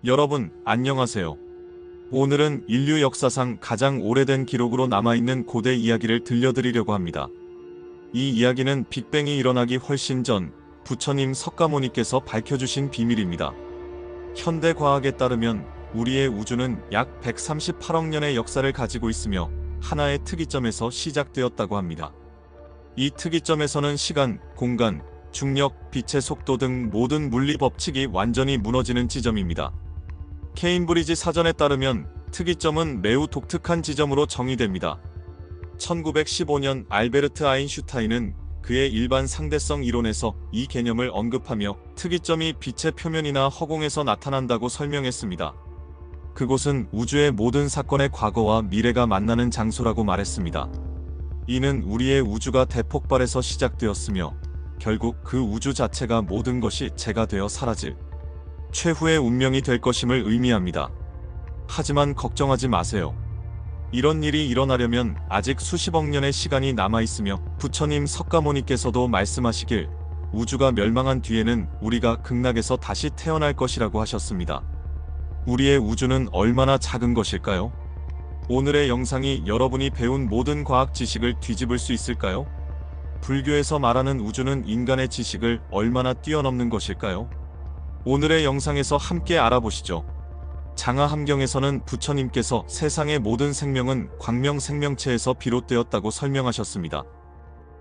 여러분, 안녕하세요. 오늘은 인류 역사상 가장 오래된 기록으로 남아있는 고대 이야기를 들려드리려고 합니다. 이 이야기는 빅뱅이 일어나기 훨씬 전 부처님 석가모니께서 밝혀주신 비밀입니다. 현대 과학에 따르면 우리의 우주는 약 138억 년의 역사를 가지고 있으며 하나의 특이점에서 시작되었다고 합니다. 이 특이점에서는 시간, 공간, 중력, 빛의 속도 등 모든 물리 법칙이 완전히 무너지는 지점입니다. 케임브리지 사전에 따르면 특이점은 매우 독특한 지점으로 정의됩니다. 1915년 알베르트 아인슈타인은 그의 일반 상대성 이론에서 이 개념을 언급하며 특이점이 빛의 표면이나 허공에서 나타난다고 설명했습니다. 그곳은 우주의 모든 사건의 과거와 미래가 만나는 장소라고 말했습니다. 이는 우리의 우주가 대폭발해서 시작되었으며 결국 그 우주 자체가 모든 것이 재가 되어 사라질 최후의 운명이 될 것임을 의미합니다. 하지만 걱정하지 마세요. 이런 일이 일어나려면 아직 수십억 년의 시간이 남아있으며 부처님 석가모니께서도 말씀하시길 우주가 멸망한 뒤에는 우리가 극락에서 다시 태어날 것이라고 하셨습니다. 우리의 우주는 얼마나 작은 것일까요? 오늘의 영상이 여러분이 배운 모든 과학 지식을 뒤집을 수 있을까요? 불교에서 말하는 우주는 인간의 지식을 얼마나 뛰어넘는 것일까요? 오늘의 영상에서 함께 알아보시죠. 장하함경에서는 부처님께서 세상의 모든 생명은 광명 생명체에서 비롯되었다고 설명하셨습니다.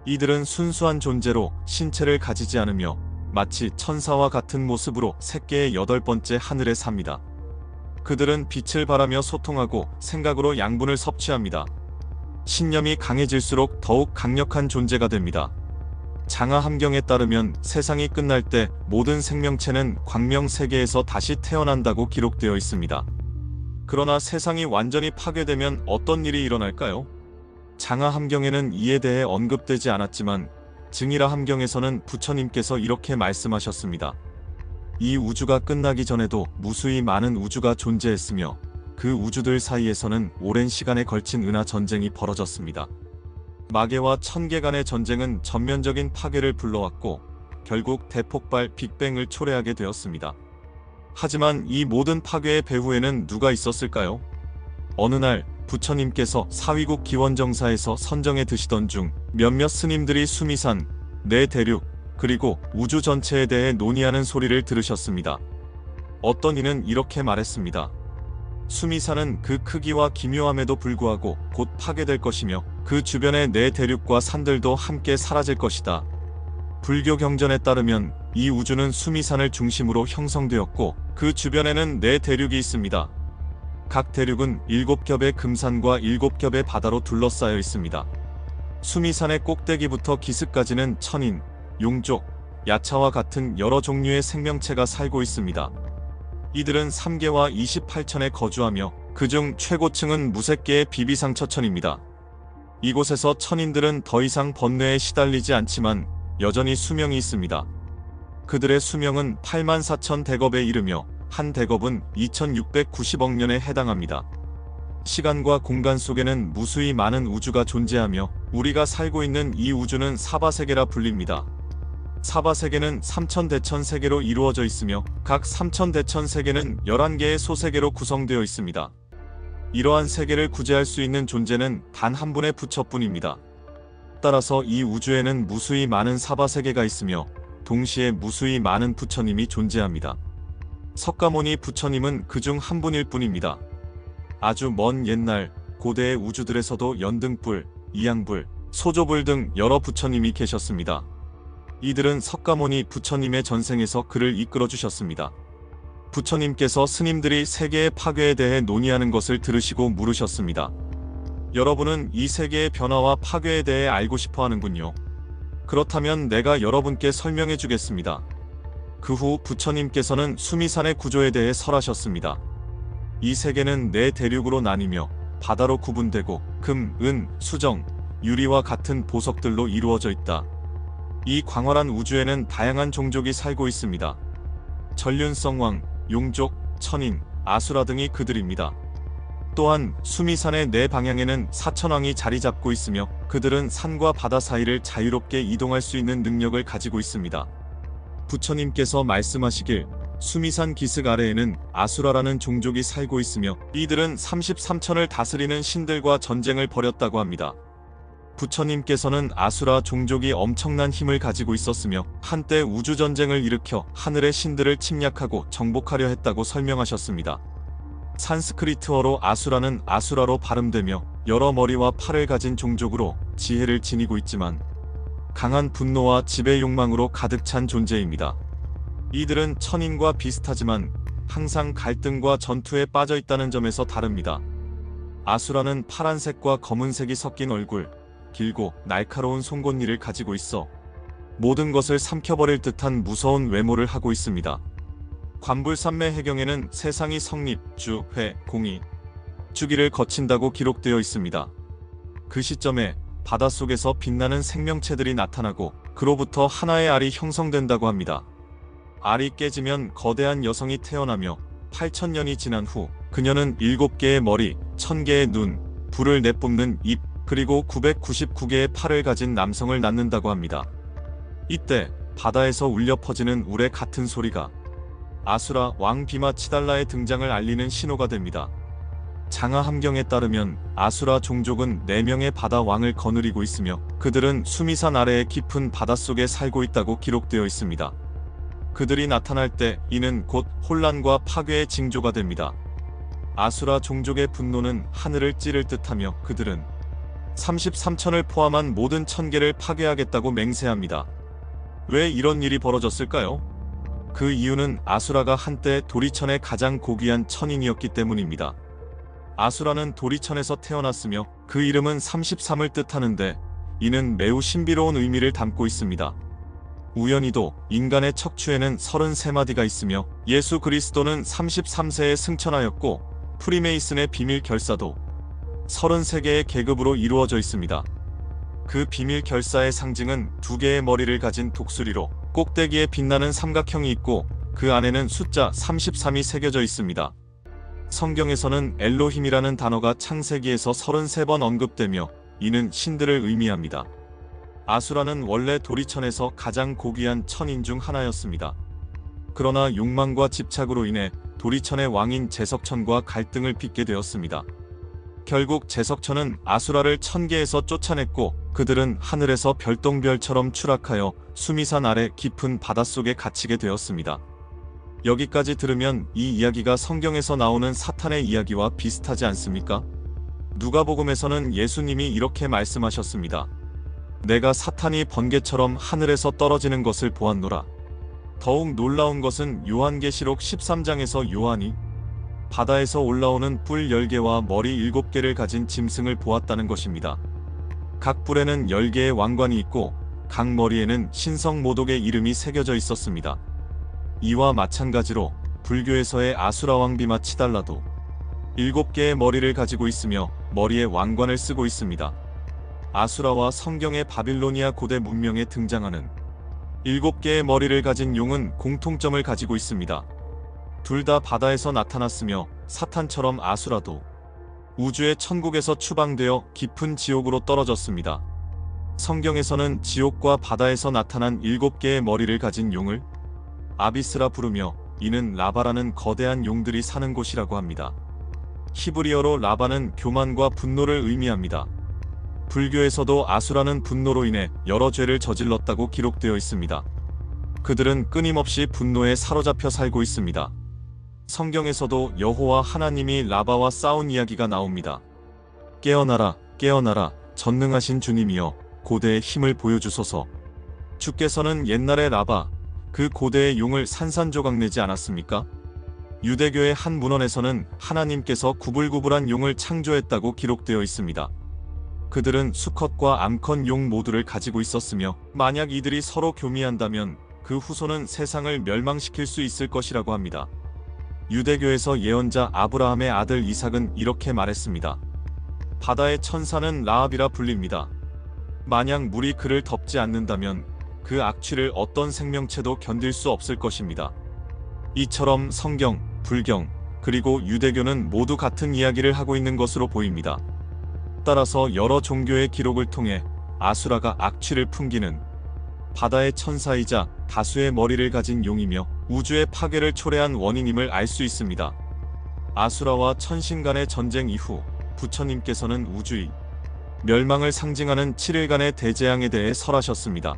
이들은 순수한 존재로 신체를 가지지 않으며 마치 천사와 같은 모습으로 새끼의 8번째 하늘에 삽니다. 그들은 빛을 발하며 소통하고 생각으로 양분을 섭취합니다. 신념이 강해질수록 더욱 강력한 존재가 됩니다. 장하함경에 따르면 세상이 끝날 때 모든 생명체는 광명 세계에서 다시 태어난다고 기록되어 있습니다. 그러나 세상이 완전히 파괴되면 어떤 일이 일어날까요? 장하함경에는 이에 대해 언급되지 않았지만 증일화함경에서는 부처님께서 이렇게 말씀하셨습니다. 이 우주가 끝나기 전에도 무수히 많은 우주가 존재했으며 그 우주들 사이에서는 오랜 시간에 걸친 은하 전쟁이 벌어졌습니다. 마계와 천계 간의 전쟁은 전면적인 파괴를 불러왔고 결국 대폭발 빅뱅을 초래하게 되었습니다. 하지만 이 모든 파괴의 배후에는 누가 있었을까요? 어느 날 부처님께서 사위국 기원정사에서 선정에 드시던 중 몇몇 스님들이 수미산, 네 대륙, 그리고 우주 전체에 대해 논의하는 소리를 들으셨습니다. 어떤 이는 이렇게 말했습니다. 수미산은 그 크기와 기묘함에도 불구하고 곧 파괴될 것이며 그 주변의 네 대륙과 산들도 함께 사라질 것이다. 불교 경전에 따르면 이 우주는 수미산을 중심으로 형성되었고 그 주변에는 네 대륙이 있습니다. 각 대륙은 7겹의 금산과 7겹의 바다로 둘러싸여 있습니다. 수미산의 꼭대기부터 기슭까지는 천인, 용족, 야차와 같은 여러 종류의 생명체가 살고 있습니다. 이들은 3계와 28천에 거주하며 그중 최고층은 무색계의 비비상처천입니다. 이곳에서 천인들은 더 이상 번뇌에 시달리지 않지만 여전히 수명이 있습니다. 그들의 수명은 84,000 대겁에 이르며 한 대겁은 2690억 년에 해당합니다. 시간과 공간 속에는 무수히 많은 우주가 존재하며 우리가 살고 있는 이 우주는 사바세계라 불립니다. 사바세계는 3000대천 세계로 이루어져 있으며 각 3000대천 세계는 11개의 소세계로 구성되어 있습니다. 이러한 세계를 구제할 수 있는 존재는 단 한 분의 부처뿐입니다. 따라서 이 우주에는 무수히 많은 사바세계가 있으며 동시에 무수히 많은 부처님이 존재합니다. 석가모니 부처님은 그중 한 분일 뿐입니다. 아주 먼 옛날 고대의 우주들에서도 연등불, 이양불, 소조불 등 여러 부처님이 계셨습니다. 이들은 석가모니 부처님의 전생에서 그를 이끌어 주셨습니다. 부처님께서 스님들이 세계의 파괴에 대해 논의하는 것을 들으시고 물으셨습니다. 여러분은 이 세계의 변화와 파괴에 대해 알고 싶어 하는군요. 그렇다면 내가 여러분께 설명해 주겠습니다. 그 후 부처님께서는 수미산의 구조에 대해 설하셨습니다. 이 세계는 네 대륙으로 나뉘며 바다로 구분되고 금, 은, 수정, 유리와 같은 보석들로 이루어져 있다. 이 광활한 우주에는 다양한 종족이 살고 있습니다. 전륜성왕, 용족, 천인, 아수라 등이 그들입니다. 또한 수미산의 네 방향에는 사천왕이 자리 잡고 있으며 그들은 산과 바다 사이를 자유롭게 이동할 수 있는 능력을 가지고 있습니다. 부처님께서 말씀하시길 수미산 기슭 아래에는 아수라라는 종족이 살고 있으며 이들은 33천을 다스리는 신들과 전쟁을 벌였다고 합니다. 부처님께서는 아수라 종족이 엄청난 힘을 가지고 있었으며 한때 우주전쟁을 일으켜 하늘의 신들을 침략하고 정복하려 했다고 설명하셨습니다. 산스크리트어로 아수라는 아수라로 발음되며 여러 머리와 팔을 가진 종족으로 지혜를 지니고 있지만 강한 분노와 지배 욕망으로 가득 찬 존재입니다. 이들은 천인과 비슷하지만 항상 갈등과 전투에 빠져 있다는 점에서 다릅니다. 아수라는 파란색과 검은색이 섞인 얼굴, 길고 날카로운 송곳니를 가지고 있어 모든 것을 삼켜버릴 듯한 무서운 외모를 하고 있습니다. 관불산매 해경에는 세상이 성립, 주, 회, 공이, 주기를 거친다고 기록되어 있습니다. 그 시점에 바닷속에서 빛나는 생명체들이 나타나고 그로부터 하나의 알이 형성된다고 합니다. 알이 깨지면 거대한 여성이 태어나며 8,000년이 지난 후 그녀는 7개의 머리, 1,000개의 눈, 불을 내뿜는 입, 그리고 999개의 팔을 가진 남성을 낳는다고 합니다. 이때 바다에서 울려 퍼지는 우레 같은 소리가 아수라 왕 비마 치달라의 등장을 알리는 신호가 됩니다. 장하 함경에 따르면 아수라 종족은 4명의 바다 왕을 거느리고 있으며 그들은 수미산 아래의 깊은 바닷속에 살고 있다고 기록되어 있습니다. 그들이 나타날 때 이는 곧 혼란과 파괴의 징조가 됩니다. 아수라 종족의 분노는 하늘을 찌를 듯하며 그들은 33천을 포함한 모든 천계를 파괴하겠다고 맹세합니다. 왜 이런 일이 벌어졌을까요? 그 이유는 아수라가 한때 도리천의 가장 고귀한 천인이었기 때문입니다. 아수라는 도리천에서 태어났으며 그 이름은 33을 뜻하는데 이는 매우 신비로운 의미를 담고 있습니다. 우연히도 인간의 척추에는 33마디가 있으며 예수 그리스도는 33세에 승천하였고 프리메이슨의 비밀 결사도 33개의 계급으로 이루어져 있습니다. 그 비밀 결사의 상징은 2개의 머리를 가진 독수리로 꼭대기에 빛나는 삼각형이 있고 그 안에는 숫자 33이 새겨져 있습니다. 성경에서는 엘로힘이라는 단어가 창세기에서 33번 언급되며 이는 신들을 의미합니다. 아수라는 원래 도리천에서 가장 고귀한 천인 중 하나였습니다. 그러나 욕망과 집착으로 인해 도리천의 왕인 제석천과 갈등을 빚게 되었습니다. 결국 제석천은 아수라를 천계에서 쫓아냈고 그들은 하늘에서 별똥별처럼 추락하여 수미산 아래 깊은 바닷속에 갇히게 되었습니다. 여기까지 들으면 이 이야기가 성경에서 나오는 사탄의 이야기와 비슷하지 않습니까? 누가복음에서는 예수님이 이렇게 말씀하셨습니다. 내가 사탄이 번개처럼 하늘에서 떨어지는 것을 보았노라. 더욱 놀라운 것은 요한계시록 13장에서 요한이 바다에서 올라오는 뿔 10개와 머리 7개를 가진 짐승을 보았다는 것입니다. 각 뿔에는 10개의 왕관이 있고 각 머리에는 신성 모독의 이름이 새겨져 있었습니다. 이와 마찬가지로 불교에서의 아수라 왕 비마 치달라도 7개의 머리를 가지고 있으며 머리에 왕관을 쓰고 있습니다. 아수라와 성경의 바빌로니아 고대 문명에 등장하는 7개의 머리를 가진 용은 공통점을 가지고 있습니다. 둘 다 바다에서 나타났으며 사탄처럼 아수라도 우주의 천국에서 추방되어 깊은 지옥으로 떨어졌습니다. 성경에서는 지옥과 바다에서 나타난 7개의 머리를 가진 용을 아비스라 부르며 이는 라바라는 거대한 용들이 사는 곳이라고 합니다. 히브리어로 라바는 교만과 분노를 의미합니다. 불교에서도 아수라는 분노로 인해 여러 죄를 저질렀다고 기록되어 있습니다. 그들은 끊임없이 분노에 사로잡혀 살고 있습니다. 성경에서도 여호와 하나님이 라바와 싸운 이야기가 나옵니다. 깨어나라, 깨어나라, 전능하신 주님이여, 고대의 힘을 보여주소서. 주께서는 옛날의 라바, 그 고대의 용을 산산조각 내지 않았습니까? 유대교의 한 문헌에서는 하나님께서 구불구불한 용을 창조했다고 기록되어 있습니다. 그들은 수컷과 암컷 용 모두를 가지고 있었으며 만약 이들이 서로 교미한다면 그 후손은 세상을 멸망시킬 수 있을 것이라고 합니다. 유대교에서 예언자 아브라함의 아들 이삭은 이렇게 말했습니다. 바다의 천사는 라합이라 불립니다. 만약 물이 그를 덮지 않는다면 그 악취를 어떤 생명체도 견딜 수 없을 것입니다. 이처럼 성경, 불경, 그리고 유대교는 모두 같은 이야기를 하고 있는 것으로 보입니다. 따라서 여러 종교의 기록을 통해 아수라가 악취를 풍기는 바다의 천사이자 다수의 머리를 가진 용이며 우주의 파괴를 초래한 원인임을 알 수 있습니다. 아수라와 천신 간의 전쟁 이후 부처님께서는 우주의 멸망을 상징하는 7일간의 대재앙에 대해 설하셨습니다.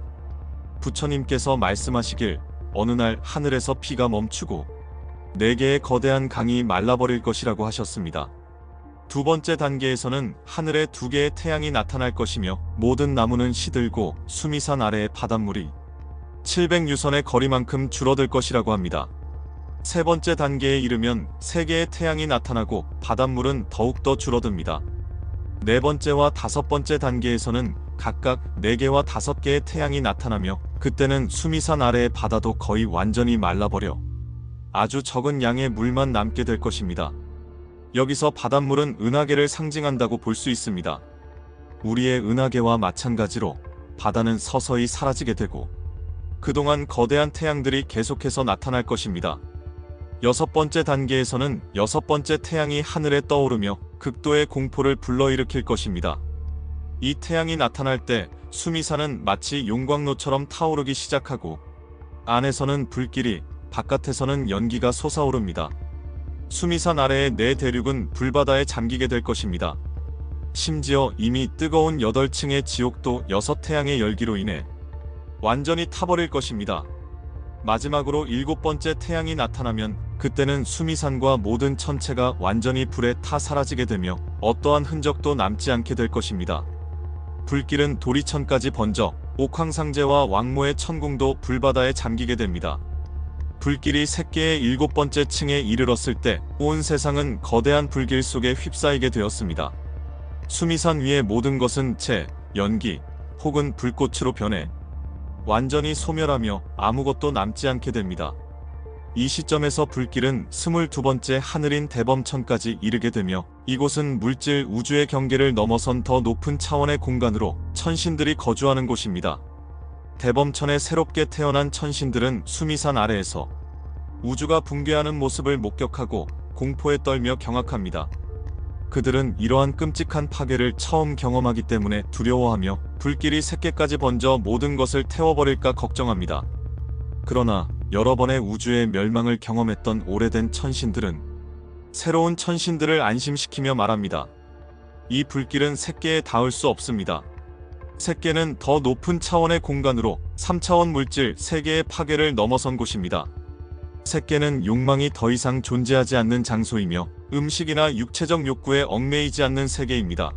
부처님께서 말씀하시길 어느 날 하늘에서 비가 멈추고 4개의 거대한 강이 말라버릴 것이라고 하셨습니다. 두 번째 단계에서는 하늘에 2개의 태양이 나타날 것이며 모든 나무는 시들고 수미산 아래의 바닷물이 700유선의 거리만큼 줄어들 것이라고 합니다. 세 번째 단계에 이르면 3개의 태양이 나타나고 바닷물은 더욱더 줄어듭니다. 네 번째와 다섯 번째 단계에서는 각각 4개와 5개의 태양이 나타나며 그때는 수미산 아래의 바다도 거의 완전히 말라버려 아주 적은 양의 물만 남게 될 것입니다. 여기서 바닷물은 은하계를 상징한다고 볼 수 있습니다. 우리의 은하계와 마찬가지로 바다는 서서히 사라지게 되고 그동안 거대한 태양들이 계속해서 나타날 것입니다. 6번째 단계에서는 6번째 태양이 하늘에 떠오르며 극도의 공포를 불러일으킬 것입니다. 이 태양이 나타날 때 수미산은 마치 용광로처럼 타오르기 시작하고 안에서는 불길이, 바깥에서는 연기가 솟아오릅니다. 수미산 아래의 4대륙은 불바다에 잠기게 될 것입니다. 심지어 이미 뜨거운 8층의 지옥도 6태양의 열기로 인해 완전히 타버릴 것입니다. 마지막으로 7번째 태양이 나타나면 그때는 수미산과 모든 천체가 완전히 불에 타 사라지게 되며 어떠한 흔적도 남지 않게 될 것입니다. 불길은 도리천까지 번져 옥황상제와 왕모의 천궁도 불바다에 잠기게 됩니다. 불길이 새끼의 7번째 층에 이르렀을 때 온 세상은 거대한 불길 속에 휩싸이게 되었습니다. 수미산 위의 모든 것은 채, 연기 혹은 불꽃으로 변해 완전히 소멸하며 아무것도 남지 않게 됩니다. 이 시점에서 불길은 22번째 하늘인 대범천까지 이르게 되며 이곳은 물질 우주의 경계를 넘어선 더 높은 차원의 공간으로 천신들이 거주하는 곳입니다. 대범천에 새롭게 태어난 천신들은 수미산 아래에서 우주가 붕괴하는 모습을 목격하고 공포에 떨며 경악합니다. 그들은 이러한 끔찍한 파괴를 처음 경험하기 때문에 두려워하며 불길이 새끼까지 번져 모든 것을 태워버릴까 걱정합니다. 그러나 여러 번의 우주의 멸망을 경험했던 오래된 천신들은 새로운 천신들을 안심시키며 말합니다. 이 불길은 새끼에 닿을 수 없습니다. 새끼는 더 높은 차원의 공간으로 3차원 물질 세계의 파괴를 넘어선 곳입니다. 새끼는 욕망이 더 이상 존재하지 않는 장소이며 음식이나 육체적 욕구에 얽매이지 않는 세계입니다.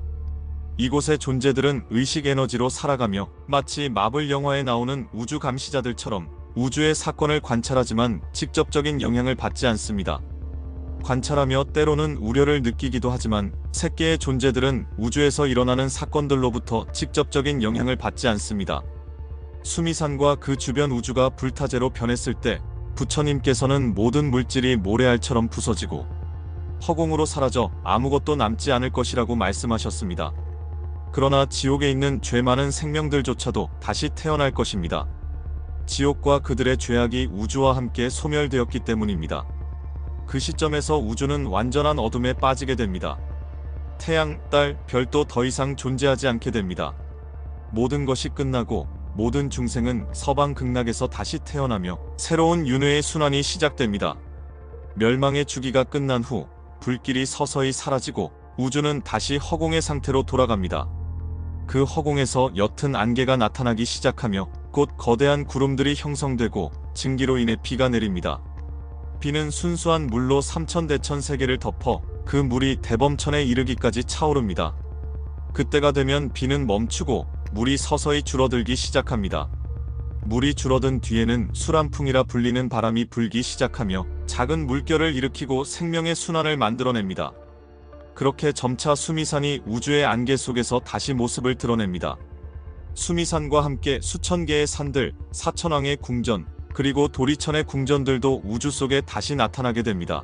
이곳의 존재들은 의식 에너지로 살아가며 마치 마블 영화에 나오는 우주 감시자들처럼 우주의 사건을 관찰하지만 직접적인 영향을 받지 않습니다. 관찰하며 때로는 우려를 느끼기도 하지만 새끼의 존재들은 우주에서 일어나는 사건들로부터 직접적인 영향을 받지 않습니다. 수미산과 그 주변 우주가 불타제로 변했을 때 부처님께서는 모든 물질이 모래알처럼 부서지고 허공으로 사라져 아무것도 남지 않을 것이라고 말씀하셨습니다. 그러나 지옥에 있는 죄 많은 생명들조차도 다시 태어날 것입니다. 지옥과 그들의 죄악이 우주와 함께 소멸되었기 때문입니다. 그 시점에서 우주는 완전한 어둠에 빠지게 됩니다. 태양, 달, 별도 더 이상 존재하지 않게 됩니다. 모든 것이 끝나고 모든 중생은 서방 극락에서 다시 태어나며 새로운 윤회의 순환이 시작됩니다. 멸망의 주기가 끝난 후 불길이 서서히 사라지고 우주는 다시 허공의 상태로 돌아갑니다. 그 허공에서 옅은 안개가 나타나기 시작하며 곧 거대한 구름들이 형성되고 증기로 인해 비가 내립니다. 비는 순수한 물로 삼천대천 세계를 덮어 그 물이 대범천에 이르기까지 차오릅니다. 그때가 되면 비는 멈추고 물이 서서히 줄어들기 시작합니다. 물이 줄어든 뒤에는 수란풍이라 불리는 바람이 불기 시작하며 작은 물결을 일으키고 생명의 순환을 만들어냅니다. 그렇게 점차 수미산이 우주의 안개 속에서 다시 모습을 드러냅니다. 수미산과 함께 수천 개의 산들, 사천왕의 궁전, 그리고 도리천의 궁전들도 우주 속에 다시 나타나게 됩니다.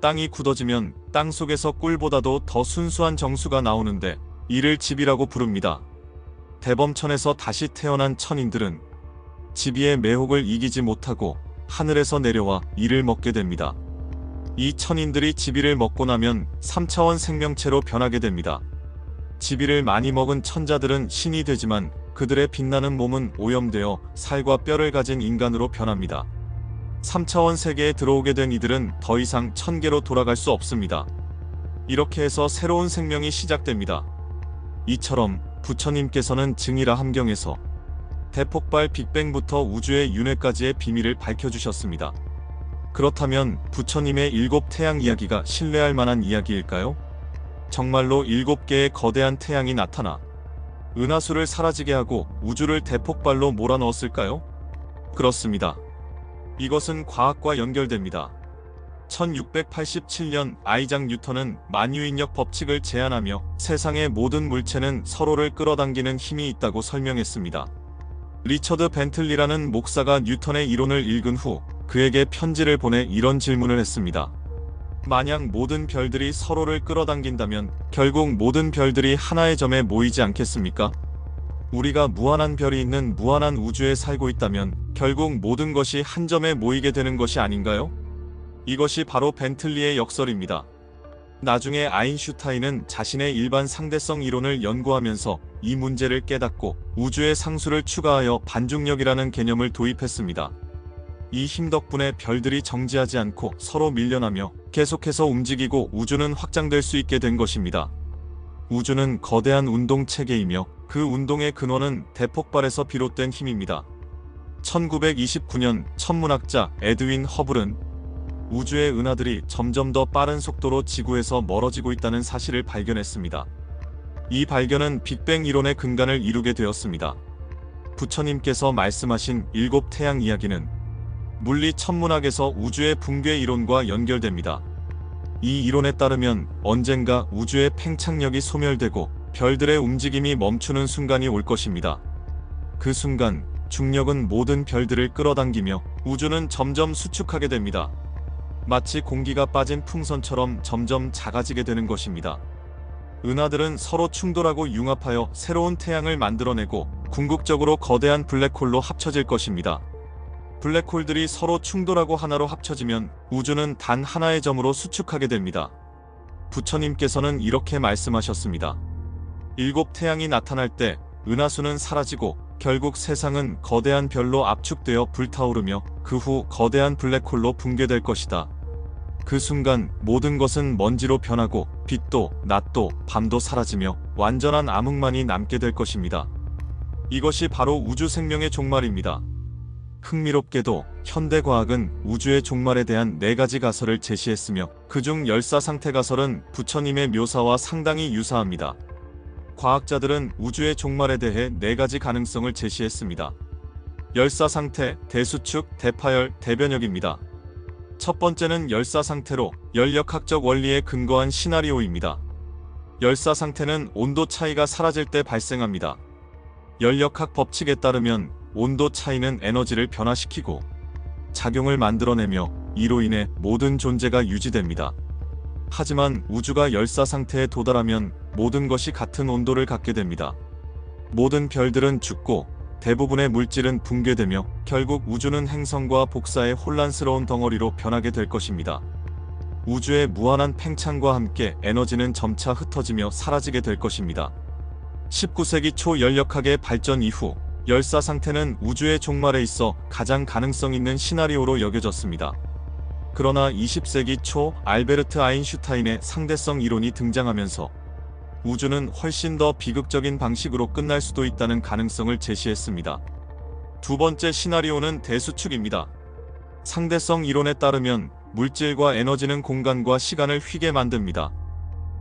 땅이 굳어지면 땅 속에서 꿀보다도 더 순수한 정수가 나오는데 이를 집이라고 부릅니다. 대범천에서 다시 태어난 천인들은 지비의 매혹을 이기지 못하고 하늘에서 내려와 이를 먹게 됩니다. 이 천인들이 지비를 먹고 나면 3차원 생명체로 변하게 됩니다. 지비를 많이 먹은 천자들은 신이 되지만 그들의 빛나는 몸은 오염되어 살과 뼈를 가진 인간으로 변합니다. 3차원 세계에 들어오게 된 이들은 더 이상 천계로 돌아갈 수 없습니다. 이렇게 해서 새로운 생명이 시작됩니다. 이처럼 부처님께서는 증이라 함경에서 대폭발 빅뱅부터 우주의 윤회까지의 비밀을 밝혀주셨습니다. 그렇다면 부처님의 7태양 이야기가 신뢰할 만한 이야기일까요? 정말로 7개의 거대한 태양이 나타나 은하수를 사라지게 하고 우주를 대폭발로 몰아넣었을까요? 그렇습니다. 이것은 과학과 연결됩니다. 1687년 아이작 뉴턴은 만유인력 법칙을 제안하며 세상의 모든 물체는 서로를 끌어당기는 힘이 있다고 설명했습니다. 리처드 벤틀리라는 목사가 뉴턴의 이론을 읽은 후 그에게 편지를 보내 이런 질문을 했습니다. 만약 모든 별들이 서로를 끌어당긴다면 결국 모든 별들이 하나의 점에 모이지 않겠습니까? 우리가 무한한 별이 있는 무한한 우주에 살고 있다면 결국 모든 것이 한 점에 모이게 되는 것이 아닌가요? 이것이 바로 벤틀리의 역설입니다. 나중에 아인슈타인은 자신의 일반 상대성 이론을 연구하면서 이 문제를 깨닫고 우주의 상수를 추가하여 반중력이라는 개념을 도입했습니다. 이 힘 덕분에 별들이 정지하지 않고 서로 밀려나며 계속해서 움직이고 우주는 확장될 수 있게 된 것입니다. 우주는 거대한 운동 체계이며 그 운동의 근원은 대폭발에서 비롯된 힘입니다. 1929년 천문학자 에드윈 허블은 우주의 은하들이 점점 더 빠른 속도로 지구에서 멀어지고 있다는 사실을 발견했습니다. 이 발견은 빅뱅 이론의 근간을 이루게 되었습니다. 부처님께서 말씀하신 7태양 이야기는 물리 천문학에서 우주의 붕괴 이론과 연결됩니다. 이 이론에 따르면 언젠가 우주의 팽창력이 소멸되고 별들의 움직임이 멈추는 순간이 올 것입니다. 그 순간 중력은 모든 별들을 끌어당기며 우주는 점점 수축하게 됩니다. 마치 공기가 빠진 풍선처럼 점점 작아지게 되는 것입니다. 은하들은 서로 충돌하고 융합하여 새로운 태양을 만들어내고 궁극적으로 거대한 블랙홀로 합쳐질 것입니다. 블랙홀들이 서로 충돌하고 하나로 합쳐지면 우주는 단 하나의 점으로 수축하게 됩니다. 부처님께서는 이렇게 말씀하셨습니다. 7태양이 나타날 때 은하수는 사라지고 결국 세상은 거대한 별로 압축되어 불타오르며 그 후 거대한 블랙홀로 붕괴될 것이다. 그 순간 모든 것은 먼지로 변하고 빛도 낮도 밤도 사라지며 완전한 암흑만이 남게 될 것입니다. 이것이 바로 우주 생명의 종말입니다. 흥미롭게도 현대과학은 우주의 종말에 대한 4가지 가설을 제시했으며 그중 열사상태 가설은 부처님의 묘사와 상당히 유사합니다. 과학자들은 우주의 종말에 대해 4가지 가능성을 제시했습니다. 열사상태, 대수축, 대파열, 대변혁입니다. 첫 번째는 열사상태로 열역학적 원리에 근거한 시나리오입니다. 열사상태는 온도 차이가 사라질 때 발생합니다. 열역학 법칙에 따르면 온도 차이는 에너지를 변화시키고 작용을 만들어내며 이로 인해 모든 존재가 유지됩니다. 하지만 우주가 열사 상태에 도달하면 모든 것이 같은 온도를 갖게 됩니다. 모든 별들은 죽고 대부분의 물질은 붕괴되며 결국 우주는 행성과 복사의 혼란스러운 덩어리로 변하게 될 것입니다. 우주의 무한한 팽창과 함께 에너지는 점차 흩어지며 사라지게 될 것입니다. 19세기 초 열역학의 발전 이후 열사 상태는 우주의 종말에 있어 가장 가능성 있는 시나리오로 여겨졌습니다. 그러나 20세기 초 알베르트 아인슈타인의 상대성 이론이 등장하면서 우주는 훨씬 더 비극적인 방식으로 끝날 수도 있다는 가능성을 제시했습니다. 두 번째 시나리오는 대수축입니다. 상대성 이론에 따르면 물질과 에너지는 공간과 시간을 휘게 만듭니다.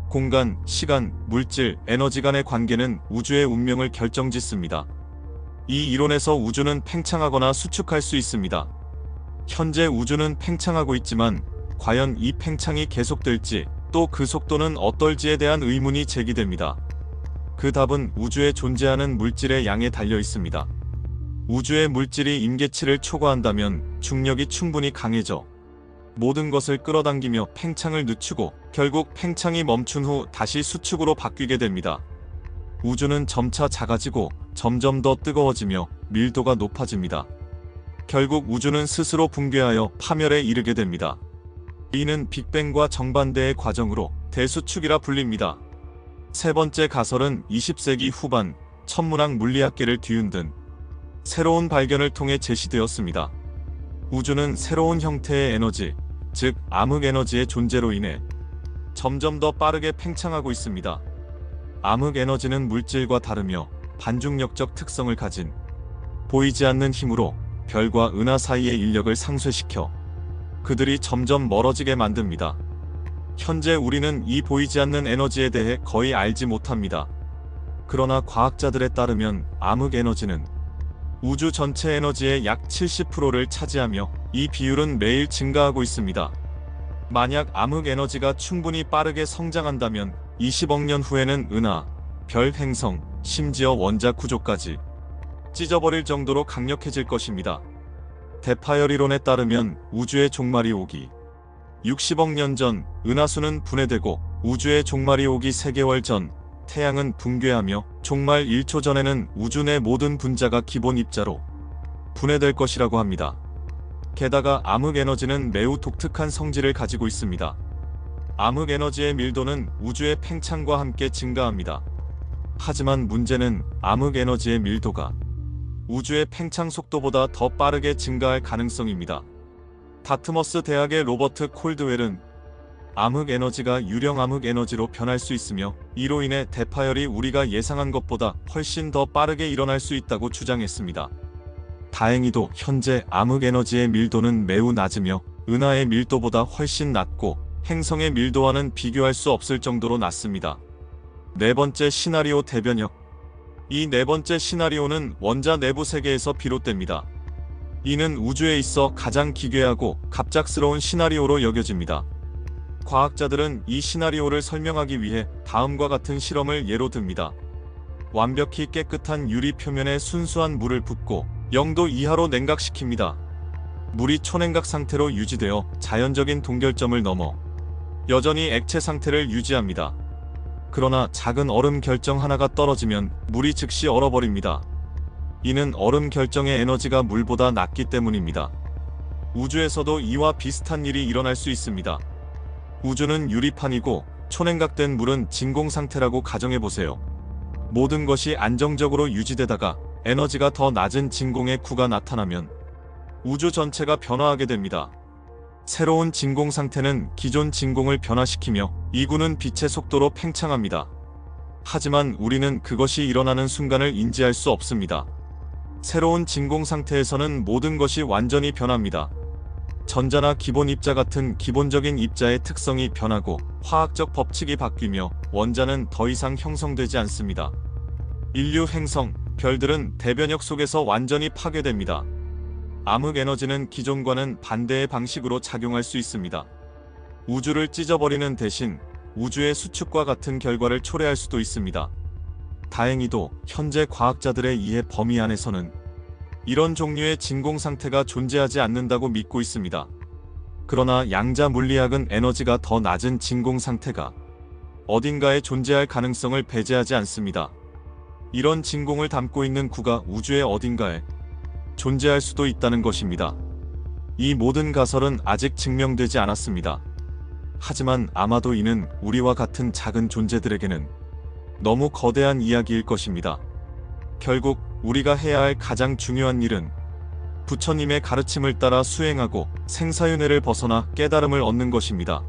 공간, 시간, 물질, 에너지 간의 관계는 우주의 운명을 결정짓습니다. 이 이론에서 우주는 팽창하거나 수축할 수 있습니다. 현재 우주는 팽창하고 있지만 과연 이 팽창이 계속될지 또 그 속도는 어떨지에 대한 의문이 제기됩니다. 그 답은 우주에 존재하는 물질의 양에 달려 있습니다. 우주의 물질이 임계치를 초과한다면 중력이 충분히 강해져 모든 것을 끌어당기며 팽창을 늦추고 결국 팽창이 멈춘 후 다시 수축으로 바뀌게 됩니다. 우주는 점차 작아지고 점점 더 뜨거워지며 밀도가 높아집니다. 결국 우주는 스스로 붕괴하여 파멸에 이르게 됩니다. 이는 빅뱅과 정반대의 과정으로 대수축이라 불립니다. 세 번째 가설은 20세기 후반 천문학 물리학계를 뒤흔든 새로운 발견을 통해 제시되었습니다. 우주는 새로운 형태의 에너지, 즉 암흑 에너지의 존재로 인해 점점 더 빠르게 팽창하고 있습니다. 암흑 에너지는 물질과 다르며 반중력적 특성을 가진 보이지 않는 힘으로 별과 은하 사이의 인력을 상쇄시켜 그들이 점점 멀어지게 만듭니다. 현재 우리는 이 보이지 않는 에너지에 대해 거의 알지 못합니다. 그러나 과학자들에 따르면 암흑 에너지는 우주 전체 에너지의 약 70%를 차지하며 이 비율은 매일 증가하고 있습니다. 만약 암흑 에너지가 충분히 빠르게 성장한다면 20억 년 후에는 은하, 별, 행성, 심지어 원자 구조까지 찢어버릴 정도로 강력해질 것입니다. 대파열 이론에 따르면 우주의 종말이 오기 60억 년 전 은하수는 분해되고 우주의 종말이 오기 3개월 전 태양은 붕괴하며 종말 1초 전에는 우주 내 모든 분자가 기본 입자로 분해될 것이라고 합니다. 게다가 암흑 에너지는 매우 독특한 성질을 가지고 있습니다. 암흑 에너지의 밀도는 우주의 팽창과 함께 증가합니다. 하지만 문제는 암흑 에너지의 밀도가 우주의 팽창 속도보다 더 빠르게 증가할 가능성입니다. 다트머스 대학의 로버트 콜드웰은 암흑 에너지가 유령 암흑 에너지로 변할 수 있으며 이로 인해 대파열이 우리가 예상한 것보다 훨씬 더 빠르게 일어날 수 있다고 주장했습니다. 다행히도 현재 암흑 에너지의 밀도는 매우 낮으며 은하의 밀도보다 훨씬 낮고 행성의 밀도와는 비교할 수 없을 정도로 낮습니다. 네 번째 시나리오 대변역. 이 네 번째 시나리오는 원자 내부 세계에서 비롯됩니다. 이는 우주에 있어 가장 기괴하고 갑작스러운 시나리오로 여겨집니다. 과학자들은 이 시나리오를 설명하기 위해 다음과 같은 실험을 예로 듭니다. 완벽히 깨끗한 유리 표면에 순수한 물을 붓고 0도 이하로 냉각시킵니다. 물이 초냉각 상태로 유지되어 자연적인 동결점을 넘어 여전히 액체 상태를 유지합니다. 그러나 작은 얼음 결정 하나가 떨어지면 물이 즉시 얼어버립니다. 이는 얼음 결정의 에너지가 물보다 낮기 때문입니다. 우주에서도 이와 비슷한 일이 일어날 수 있습니다. 우주는 유리판이고 초냉각된 물은 진공 상태라고 가정해보세요. 모든 것이 안정적으로 유지되다가 에너지가 더 낮은 진공의 구가 나타나면 우주 전체가 변화하게 됩니다. 새로운 진공 상태는 기존 진공을 변화시키며 이 구는 빛의 속도로 팽창합니다. 하지만 우리는 그것이 일어나는 순간을 인지할 수 없습니다. 새로운 진공 상태에서는 모든 것이 완전히 변합니다. 전자나 기본 입자 같은 기본적인 입자의 특성이 변하고 화학적 법칙이 바뀌며 원자는 더 이상 형성되지 않습니다. 인류, 행성, 별들은 대변역 속에서 완전히 파괴됩니다. 암흑 에너지는 기존과는 반대의 방식으로 작용할 수 있습니다. 우주를 찢어버리는 대신 우주의 수축과 같은 결과를 초래할 수도 있습니다. 다행히도 현재 과학자들의 이해 범위 안에서는 이런 종류의 진공 상태가 존재하지 않는다고 믿고 있습니다. 그러나 양자 물리학은 에너지가 더 낮은 진공 상태가 어딘가에 존재할 가능성을 배제하지 않습니다. 이런 진공을 담고 있는 구가 우주의 어딘가에 존재할 수도 있다는 것입니다. 이 모든 가설은 아직 증명되지 않았습니다. 하지만 아마도 이는 우리와 같은 작은 존재들에게는 너무 거대한 이야기일 것입니다. 결국 우리가 해야 할 가장 중요한 일은 부처님의 가르침을 따라 수행하고 생사윤회를 벗어나 깨달음을 얻는 것입니다.